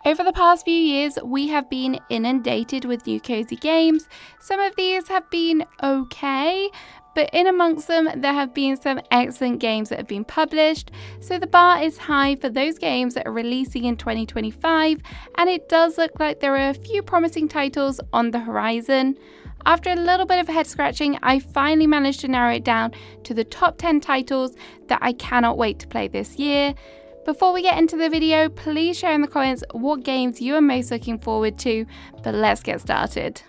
Over the past few years, we have been inundated with new cozy games. Some of these have been okay, but in amongst them, there have been some excellent games that have been published. So the bar is high for those games that are releasing in 2025, and it does look like there are a few promising titles on the horizon. After a little bit of head scratching, I finally managed to narrow it down to the top 10 titles that I cannot wait to play this year. Before we get into the video, please share in the comments what games you are most looking forward to, but let's get started.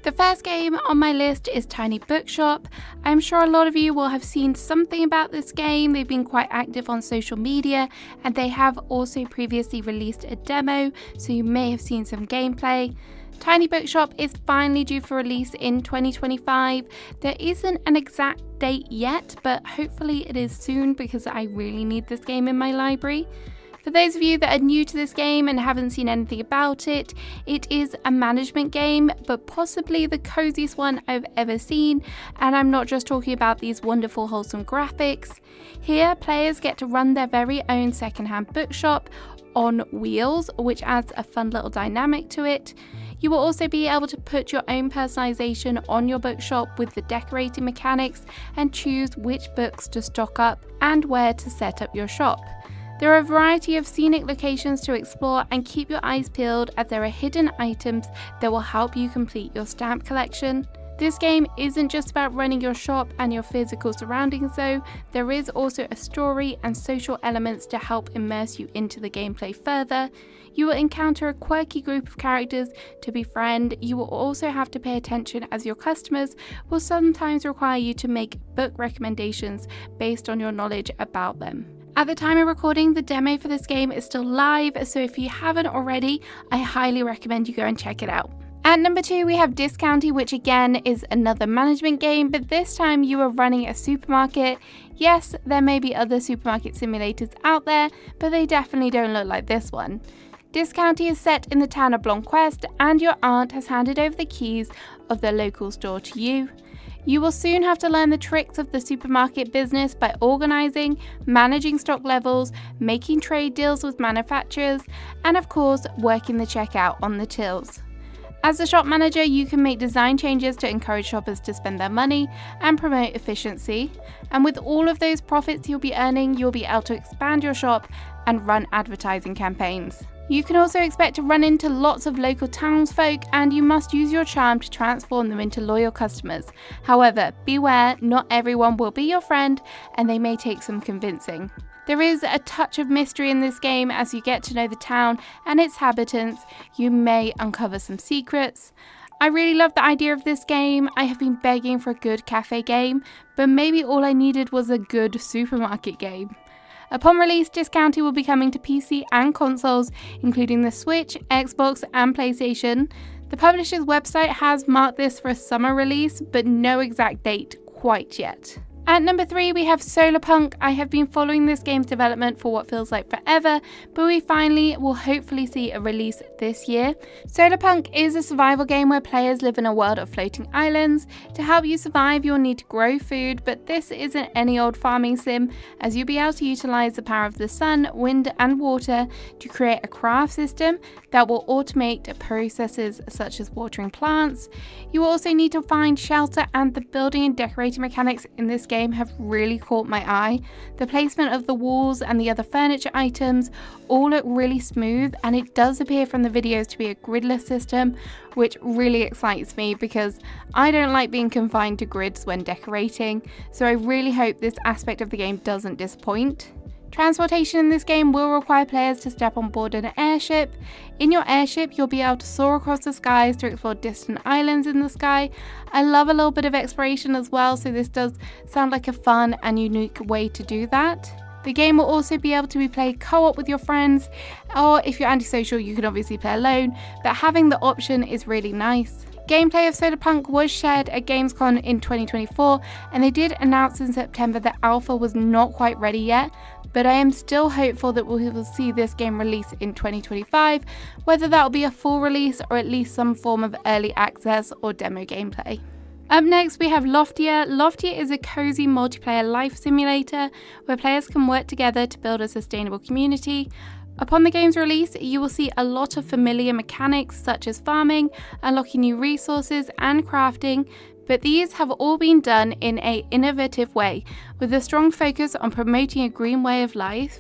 The first game on my list is Tiny Bookshop. I'm sure a lot of you will have seen something about this game. They've been quite active on social media, and they have also previously released a demo, so you may have seen some gameplay. Tiny Bookshop is finally due for release in 2025. There isn't an exact date yet, but hopefully it is soon because I really need this game in my library. For those of you that are new to this game and haven't seen anything about it, it is a management game, but possibly the coziest one I've ever seen, and I'm not just talking about these wonderful wholesome graphics. Here, players get to run their very own secondhand bookshop on wheels, which adds a fun little dynamic to it. You will also be able to put your own personalization on your bookshop with the decorating mechanics and choose which books to stock up and where to set up your shop. There are a variety of scenic locations to explore, and keep your eyes peeled as there are hidden items that will help you complete your stamp collection. This game isn't just about running your shop and your physical surroundings though, there is also a story and social elements to help immerse you into the gameplay further. You will encounter a quirky group of characters to befriend. You will also have to pay attention as your customers will sometimes require you to make book recommendations based on your knowledge about them. At the time of recording, the demo for this game is still live, so if you haven't already, I highly recommend you go and check it out. At number 2, we have Discounty, which again is another management game, but this time you are running a supermarket. Yes, there may be other supermarket simulators out there, but they definitely don't look like this one. Discounty is set in the town of Blomquest, and your aunt has handed over the keys of the local store to you. You will soon have to learn the tricks of the supermarket business by organising, managing stock levels, making trade deals with manufacturers, and of course, working the checkout on the tills. As the shop manager, you can make design changes to encourage shoppers to spend their money and promote efficiency. And with all of those profits you'll be earning, you'll be able to expand your shop and run advertising campaigns. You can also expect to run into lots of local townsfolk, and you must use your charm to transform them into loyal customers. However, beware, not everyone will be your friend, and they may take some convincing. There is a touch of mystery in this game as you get to know the town and its inhabitants. You may uncover some secrets. I really love the idea of this game. I have been begging for a good cafe game, but maybe all I needed was a good supermarket game. Upon release, Discounty will be coming to PC and consoles, including the Switch, Xbox, and PlayStation. The publisher's website has marked this for a summer release, but no exact date quite yet. At number 3, we have Solarpunk. I have been following this game's development for what feels like forever, but we finally will hopefully see a release this year. Solarpunk is a survival game where players live in a world of floating islands. To help you survive, you'll need to grow food, but this isn't any old farming sim, as you'll be able to utilize the power of the sun, wind, and water to create a craft system that will automate processes such as watering plants. You will also need to find shelter, and the building and decorating mechanics in this game have really caught my eye. The placement of the walls and the other furniture items all look really smooth, and it does appear from the videos to be a gridless system, which really excites me because I don't like being confined to grids when decorating, so I really hope this aspect of the game doesn't disappoint. Transportation in this game will require players to step on board an airship. In your airship, you'll be able to soar across the skies to explore distant islands in the sky. I love a little bit of exploration as well, so this does sound like a fun and unique way to do that. The game will also be able to be played co-op with your friends, or if you're antisocial, you can obviously play alone, but having the option is really nice. Gameplay of Solarpunk was shared at Gamescom in 2024, and they did announce in September that alpha was not quite ready yet, but I am still hopeful that we will see this game release in 2025, whether that will be a full release or at least some form of early access or demo gameplay. Up next, we have Loftier. Loftier is a cozy multiplayer life simulator where players can work together to build a sustainable community. Upon the game's release, you will see a lot of familiar mechanics such as farming, unlocking new resources, and crafting, but these have all been done in an innovative way, with a strong focus on promoting a green way of life.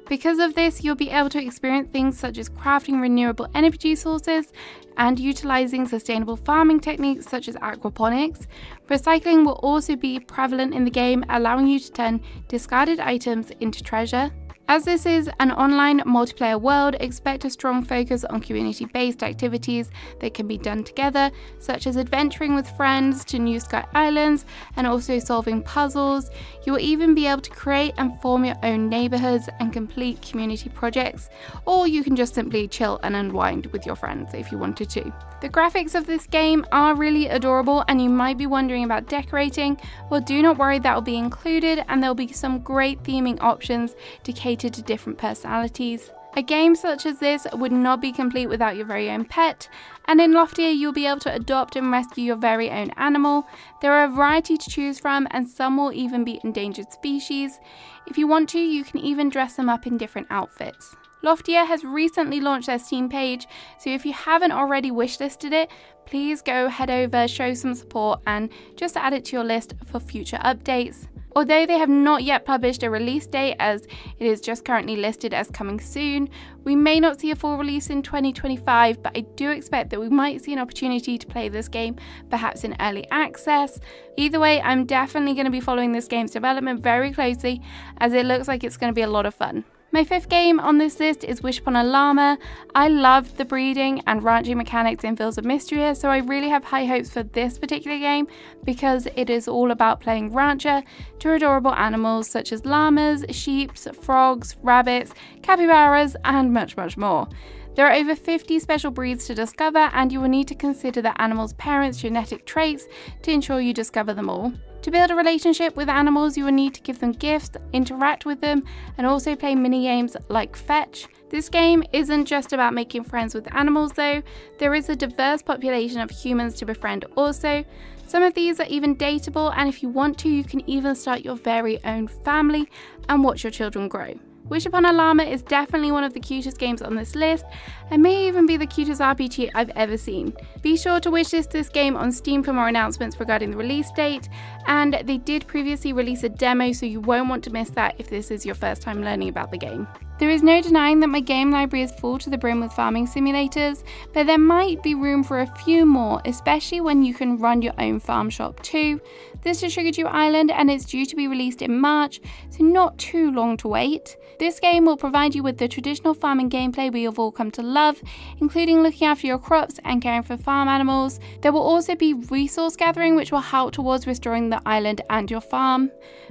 Because of this, you'll be able to experience things such as crafting renewable energy sources and utilizing sustainable farming techniques such as aquaponics. Recycling will also be prevalent in the game, allowing you to turn discarded items into treasure. As this is an online multiplayer world, expect a strong focus on community-based activities that can be done together, such as adventuring with friends to New Sky Islands and also solving puzzles. You will even be able to create and form your own neighborhoods and complete community projects, or you can just simply chill and unwind with your friends if you wanted to. The graphics of this game are really adorable, and you might be wondering about decorating. Well, do not worry, that will be included, and there will be some great theming options to cater to different personalities. A game such as this would not be complete without your very own pet, and in Loftier you'll be able to adopt and rescue your very own animal. There are a variety to choose from, and some will even be endangered species. If you want to, you can even dress them up in different outfits. Loftier has recently launched their Steam page, so if you haven't already wishlisted it, please go head over, show some support, and just add it to your list for future updates. Although they have not yet published a release date, as it is just currently listed as coming soon, we may not see a full release in 2025, but I do expect that we might see an opportunity to play this game, perhaps in early access. Either way, I'm definitely going to be following this game's development very closely, as it looks like it's going to be a lot of fun. My fifth game on this list is Wish Upon a Llama. I loved the breeding and ranching mechanics in Fields of Mystery, so I really have high hopes for this particular game because it is all about playing rancher to adorable animals such as llamas, sheep, frogs, rabbits, capybaras, and much, much more. There are over 50 special breeds to discover, and you will need to consider the animal's parents' genetic traits to ensure you discover them all. To build a relationship with animals, you will need to give them gifts, interact with them, and also play mini-games like Fetch. This game isn't just about making friends with animals though, there is a diverse population of humans to befriend also. Some of these are even dateable, and if you want to, you can even start your very own family and watch your children grow. Wish Upon a Llama is definitely one of the cutest games on this list, and may even be the cutest RPG I've ever seen. Be sure to wishlist this game on Steam for more announcements regarding the release date, and they did previously release a demo, so you won't want to miss that if this is your first time learning about the game. There is no denying that my game library is full to the brim with farming simulators, but there might be room for a few more, especially when you can run your own farm shop too. This is Sugar Dew Island, and it's due to be released in March, so not too long to wait. This game will provide you with the traditional farming gameplay we have all come to love, including looking after your crops and caring for farm animals. There will also be resource gathering, which will help towards restoring the island and your farm.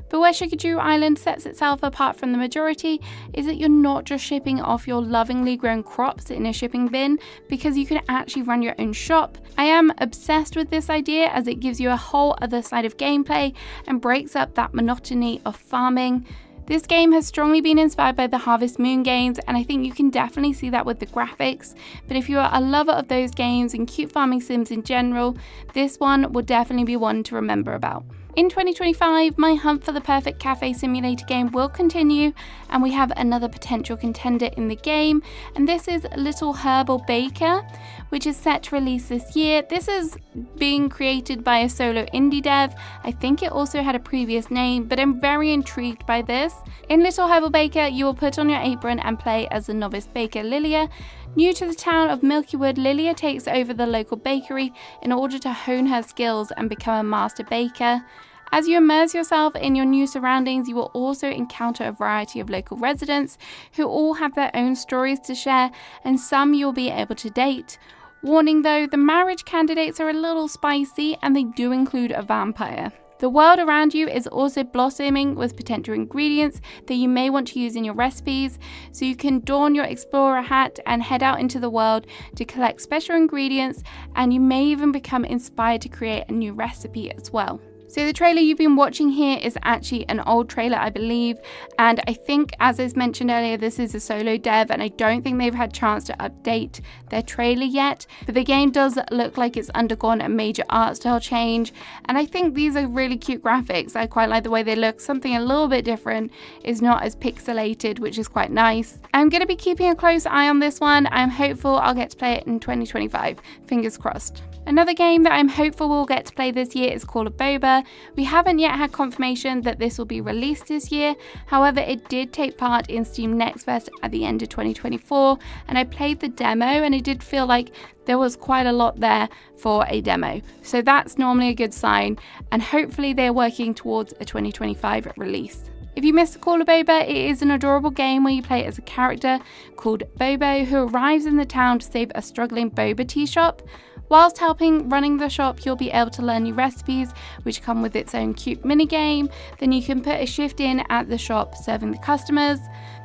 But where Sugar Dew Island sets itself apart from the majority is that you're not just shipping off your lovingly grown crops in a shipping bin, because you can actually run your own shop. I am obsessed with this idea, as it gives you a whole other side of gameplay and breaks up that monotony of farming. This game has strongly been inspired by the Harvest Moon games, and I think you can definitely see that with the graphics, but if you are a lover of those games and cute farming sims in general, this one will definitely be one to remember about. In 2025, my hunt for the perfect cafe simulator game will continue, and we have another potential contender in the game, and this is Little Herbal Baker, which is set to release this year. This is being created by a solo indie dev. I think it also had a previous name, but I'm very intrigued by this. In Little Herbal Baker, you will put on your apron and play as the novice baker Lilia. New to the town of Milkywood, Lilia takes over the local bakery in order to hone her skills and become a master baker. As you immerse yourself in your new surroundings, you will also encounter a variety of local residents who all have their own stories to share, and some you'll be able to date. Warning though, the marriage candidates are a little spicy, and they do include a vampire. The world around you is also blossoming with potential ingredients that you may want to use in your recipes, so you can don your explorer hat and head out into the world to collect special ingredients, and you may even become inspired to create a new recipe as well. So the trailer you've been watching here is actually an old trailer, I believe, and I think, as I mentioned earlier, this is a solo dev, and I don't think they've had a chance to update their trailer yet, but the game does look like it's undergone a major art style change, and I think these are really cute graphics. I quite like the way they look. Something a little bit different, is not as pixelated, which is quite nice. I'm going to be keeping a close eye on this one. I'm hopeful I'll get to play it in 2025, fingers crossed. Another game that I'm hopeful we'll get to play this year is called Boba. We haven't yet had confirmation that this will be released this year, however it did take part in Steam Next Fest at the end of 2024, and I played the demo and it did feel like there was quite a lot there for a demo. So that's normally a good sign, and hopefully they're working towards a 2025 release. If you missed the call of Boba, it is an adorable game where you play as a character called Boba who arrives in the town to save a struggling boba tea shop. Whilst running the shop, you'll be able to learn new recipes which come with its own cute mini game. Then you can put a shift in at the shop serving the customers.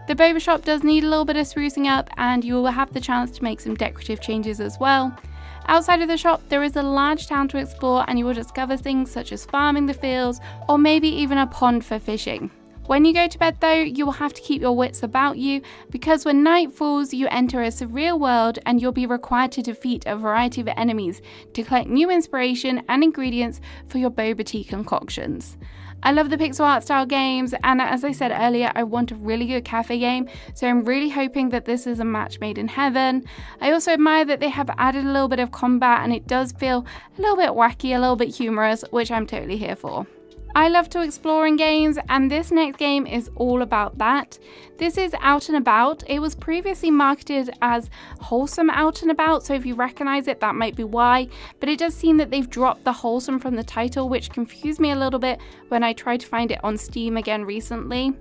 The boba shop does need a little bit of sprucing up, and you will have the chance to make some decorative changes as well. Outside of the shop, there is a large town to explore, and you will discover things such as farming the fields or maybe even a pond for fishing. When you go to bed though, you will have to keep your wits about you, because when night falls, you enter a surreal world and you'll be required to defeat a variety of enemies to collect new inspiration and ingredients for your boba tea concoctions. I love the pixel art style games, and as I said earlier, I want a really good cafe game, so I'm really hoping that this is a match made in heaven. I also admire that they have added a little bit of combat, and it does feel a little bit wacky, a little bit humorous, which I'm totally here for. I love to explore in games, and this next game is all about that. This is Out and About. It was previously marketed as Wholesome Out and About, so if you recognize it, that might be why, but it does seem that they've dropped the wholesome from the title, which confused me a little bit when I tried to find it on Steam again recently.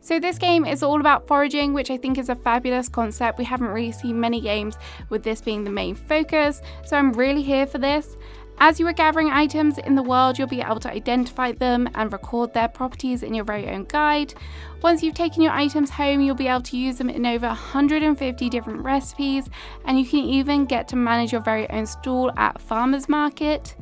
So this game is all about foraging, which I think is a fabulous concept. We haven't really seen many games with this being the main focus, so I'm really here for this. As you are gathering items in the world, you'll be able to identify them and record their properties in your very own guide. Once you've taken your items home, you'll be able to use them in over 150 different recipes, and you can even get to manage your very own stall at farmers market.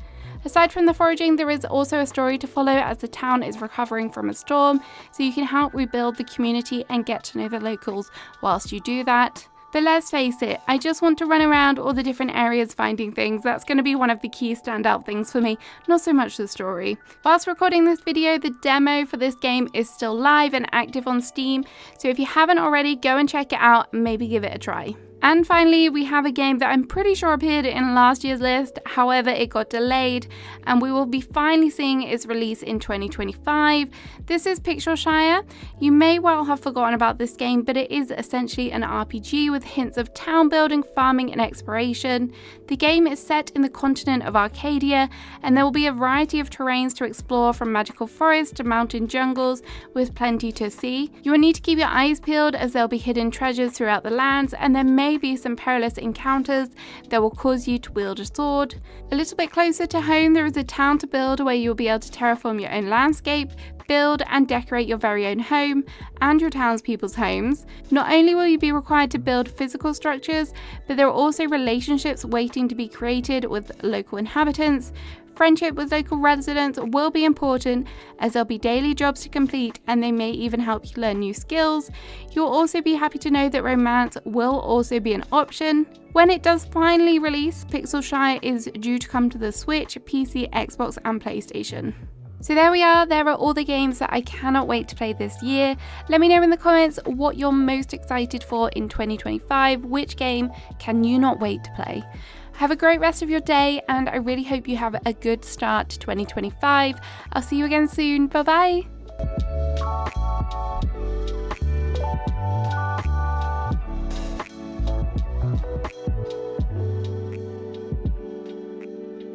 Aside from the foraging, there is also a story to follow as the town is recovering from a storm, so you can help rebuild the community and get to know the locals whilst you do that. But let's face it, I just want to run around all the different areas finding things. That's going to be one of the key standout things for me, not so much the story. Whilst recording this video, the demo for this game is still live and active on Steam, so if you haven't already, go and check it out and maybe give it a try. And finally, we have a game that I'm pretty sure appeared in last year's list, however it got delayed, and we will be finally seeing its release in 2025. This is Shire. You may well have forgotten about this game, but it is essentially an RPG with hints of town building, farming and exploration. The game is set in the continent of Arcadia, and there will be a variety of terrains to explore, from magical forests to mountain jungles with plenty to see. You will need to keep your eyes peeled as there will be hidden treasures throughout the lands, and there may be some perilous encounters that will cause you to wield a sword. A little bit closer to home, there is a town to build where you'll be able to terraform your own landscape, build and decorate your very own home and your townspeople's homes. Not only will you be required to build physical structures, but there are also relationships waiting to be created with local inhabitants. Friendship with local residents will be important, as there'll be daily jobs to complete, and they may even help you learn new skills. You'll also be happy to know that romance will also be an option. When it does finally release, Shire is due to come to the Switch, PC, Xbox and PlayStation. So there we are, there are all the games that I cannot wait to play this year. Let me know in the comments what you're most excited for in 2025, which game can you not wait to play. Have a great rest of your day, and I really hope you have a good start to 2025. I'll see you again soon. Bye bye.